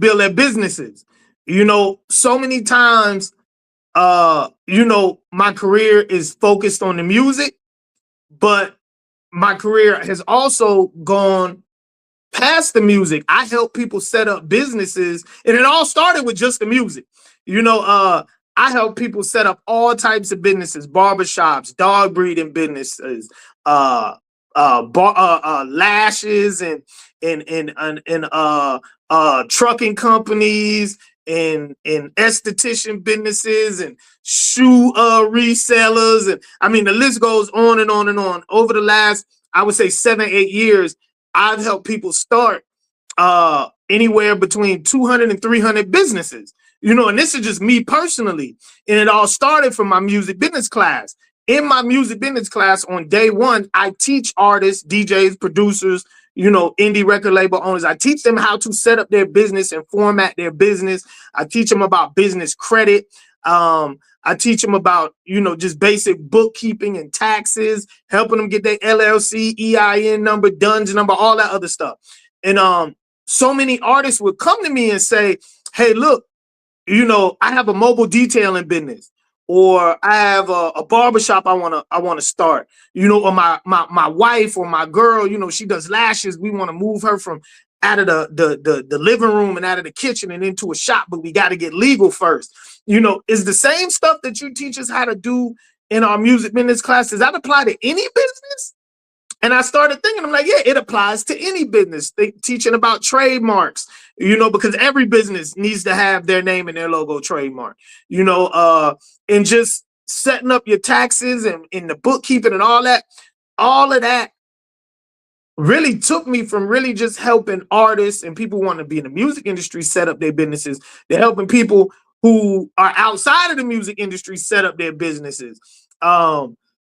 build their businesses. You know, so many times, you know, my career is focused on the music, but my career has also gone past the music. I help people set up businesses, and it all started with just the music. You know, I help people set up all types of businesses, barbershops, dog breeding businesses, lashes, and trucking companies, and esthetician businesses, and shoe resellers, and I mean the list goes on and on and on. Over the last, I would say 7-8 years, I've helped people start anywhere between 200 and 300 businesses. You know, and this is just me personally. And it all started from my music business class. In my music business class on day one, I teach artists, DJs, producers, you know, indie record label owners. I teach them how to set up their business and format their business. I teach them about business credit. I teach them about, you know, just basic bookkeeping and taxes, helping them get their LLC, EIN number, DUNS number, all that other stuff. And so many artists would come to me and say, hey, look, you know, I have a mobile detailing business, or I have a barbershop I wanna start, you know, or my wife or my girl, you know, she does lashes. We want to move her from out of the living room and out of the kitchen and into a shop, but we got to get legal first. You know, is the same stuff that you teach us how to do in our music business class, does that apply to any business? And I started thinking, I'm like, yeah, it applies to any business. Teaching about trademarks, you know, because every business needs to have their name and their logo trademark, you know, and just setting up your taxes and in the bookkeeping and all of that really took me from really just helping artists and people who want to be in the music industry set up their businesses. They're helping people who are outside of the music industry set up their businesses.